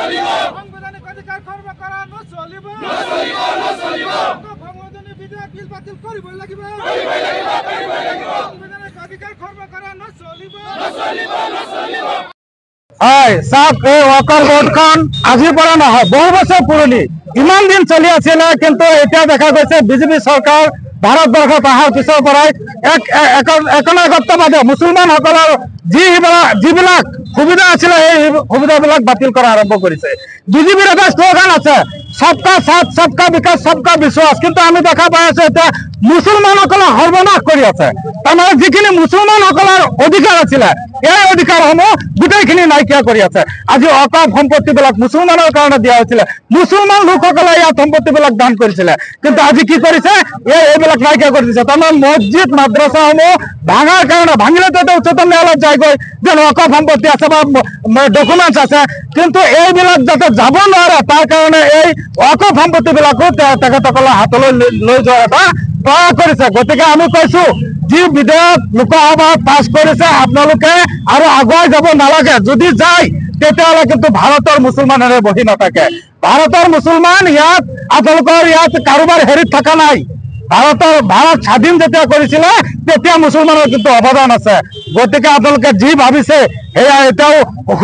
সাংবিধানিক অধিকাৰ খৰ্ব কৰা নচলিব সংশোধনী বিধেয়ক বিল বাতিল কৰিবই লাগিব সাংবিধানিক অধিকাৰ খৰ্ব কৰা নচলিব হয় সাপ এই ওয়াকৰ বোৰ্ডখন আজিৰ পৰা নহয় বহু বছৰ পুৰণি ইমান দিন চলি আছিল কিন্তু এতিয়া দেখা গৈছে বিজেপি চৰকাৰ ভাৰতবৰ্ষত অহাৰ পিছৰ পৰাই একনায়কত্ববাদী মুছলমানসকলৰ যিবিলাক সুবিধা আছিলে সেই সুবিধাবিলাক বাতিল কৰা আৰম্ভ কৰিছে বিজেপিৰ এটা শ্লোগান আছে सबका साथ सबका विकास सबका विश्वास কিন্তু আমি দেখা পাই আছো এটা মুছলমানসকলৰ সৰ্বনাশ কৰি আছে তাৰমানে যিখিনি মুছলমানসকলৰ অধিকাৰ আছিল এই অধিকাৰসমূহ গোটেইখিনি নাইকিয়া কৰি আছে আজি অকাপ সম্পত্তিবিলাক মুছলমানৰ কাৰণে দিয়া হৈছিল মুছলমান লোকসকলে ইয়াত সম্পত্তিবিলাক দান কৰিছিল কিন্তু আজি কি কৰিছে এইবিলাক নাইকিয়া কৰি দিছে তাৰমানে মছজিদ মাদ্ৰাসাসমূহ ভাঙাৰ কাৰণে ভাঙিলেতো উচ্চতম ন্যায়ালয়ত যায়গৈ যে অকাপ সম্পত্তি আছে বা ডকুমেণ্টছ আছে কিন্তু এইবিলাক যাতে যাব নোৱাৰে তাৰ কাৰণে এই অকাপ সম্পত্তিবিলাকো তেখেতসকলৰ হাতলৈ লৈ যোৱাৰ এটা প্ৰয়াস কৰিছে গতিকে আমি কৈছো যি বিধেয়ক লোকসভাত পাছ কৰিছে আপোনালোকে আৰু আগুৱাই যাব নালাগে যদি যায় তেতিয়াহ'লে কিন্তু ভাৰতৰ মুছলমানেৰে বহি নাথাকে ভাৰতৰ মুছলমান ইয়াত আপোনালোকৰ ইয়াত কাৰোবাৰ হেৰিত থকা নাই ভাৰত স্বাধীন যেতিয়া কৰিছিলে তেতিয়া মুছলমানৰ কিন্তু অৱদান আছে গতিকে আপোনালোকে যি ভাবিছে সেয়া এতিয়াও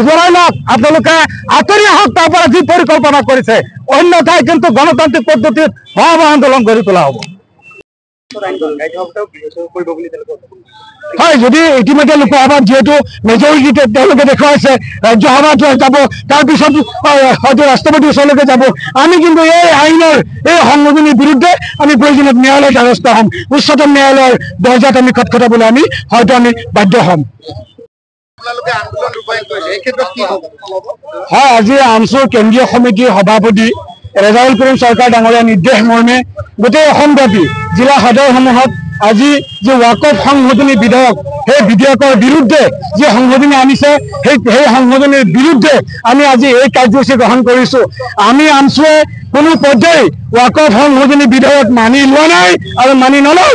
জনাই লওক আপোনালোকে আঁতৰি আহক তাৰ পৰা যি পৰিকল্পনা কৰিছে অন্যথাই কিন্তু গণতান্ত্ৰিক পদ্ধতিত ভয়াৱহ আন্দোলন গঢ়ি তোলা হ'ব হয় যদি ইতিমধ্যে লোকসভাত যেহেতু মেজৰিটি তেওঁলোকে দেখুৱাইছে ৰাজ্যসভাত যাব তাৰপিছত হয়তো ৰাষ্ট্ৰপতিৰ ওচৰলৈকে যাব আমি কিন্তু এই আইনৰ এই সংশোধনীৰ বিৰুদ্ধে আমি প্ৰয়োজনীয় ন্যায়ালয়ৰ দ্বাৰস্থ হ'ম উচ্চতম ন্যায়ালয়ৰ দৰ্জাত আমি খটখটাবলৈ আমি হয়তো আমি বাধ্য হ'ম হয় আজি আমচুৰ কেন্দ্ৰীয় সমিতিৰ সভাপতি ৰেজাউল কৰিম সৰকাৰ ডাঙৰীয়া নিৰ্দেশ মৰ্মে গোটেই অসমব্যাপী জিলা সদৰসমূহত আজি যে ওয়াকফ সংশোধনী বিধেয়ক সেই বিধেয়কৰ বিৰুদ্ধে যে সংশোধনী আনিছে সেই সংশোধনীৰ বিৰুদ্ধে আমি আজি এই কাৰ্যসূচী গ্ৰহণ কৰিছো আমি আমচুৱে কোনো পৰ্যায়ে ওয়াকফ সংশোধনী বিধেয়ক মানি লোৱা নাই আৰু মানি নলওঁ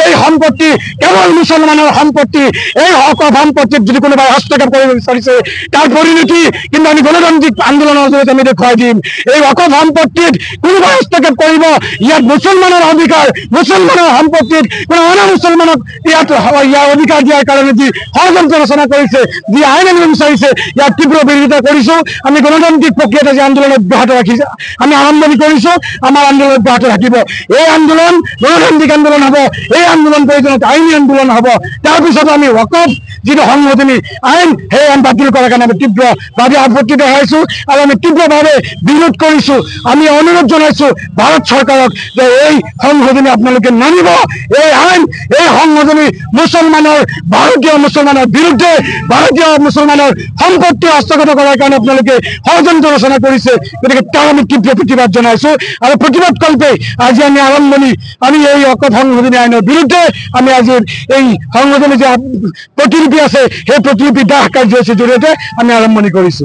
এই সম্পত্তি কেৱল মুছলমানৰ সম্পত্তি এই ওয়াকফ সম্পত্তিত যদি কোনোবাই হস্তক্ষেপ কৰিব বিচাৰিছে তাৰ পৰিণতি কিন্তু আমি গণতান্ত্ৰিক আন্দোলনৰ জৰিয়তে আমি দেখুৱাই দিম এই ওয়াকফ সম্পত্তিত কোনোবাই হস্তক্ষেপ কৰিব ইয়াত মুছলমানৰ অধিকাৰ মুছলমানৰ সম্পত্তিত কোনো অনা মুছলমানক ইয়াত ইয়াৰ অধিকাৰ দিয়াৰ কাৰণে যি ষড়যন্ত্ৰ ৰচনা কৰিছে যি আইন আনিব বিচাৰিছে ইয়াত তীব্ৰ বিৰোধিতা কৰিছো আমি গণতান্ত্ৰিক প্ৰক্ৰিয়াতে যে আন্দোলন অব্যাহত ৰাখিছে আমি আৰম্ভণি কৰিছো আমাৰ আন্দোলন অব্যাহত ৰাখিব এই আন্দোলন গণতান্ত্ৰিক আন্দোলন হ'ব এই আন্দোলন প্ৰয়োজনত আইনী আন্দোলন হ'ব তাৰপিছত আমি ওয়াকফ যিটো সংশোধনী আইন সেই আইন বাতিল কৰাৰ কাৰণে আমি তীব্ৰভাৱে আপত্তি দেখাইছো আৰু আমি তীব্ৰভাৱে বিৰোধ কৰিছো আমি অনুৰোধ জনাইছো ভাৰত চৰকাৰক যে এই সংশোধনী আপোনালোকে মানিব এই আইন এই সংশোধনী মুছলমানৰ ভাৰতীয় মুছলমানৰ বিৰুদ্ধে ভাৰতীয় মুছলমানৰ সম্পত্তি হস্তগত কৰাৰ কাৰণে আপোনালোকে ষড়যন্ত্ৰ ৰচনা কৰিছে গতিকে তাৰ আমি তীব্ৰ প্ৰতিবাদ জনাইছো আৰু প্ৰতিবাদ কল্পে আজি আমি আৰম্ভণি আমি এই ওয়াকফ সংশোধনী আইনৰ বিৰুদ্ধে আমি আজি এই সংশোধনী যে প্ৰতিলিপি আছে সেই প্ৰতিলিপি দাহ কাৰ্যসূচীৰ জৰিয়তে আমি আৰম্ভণি কৰিছো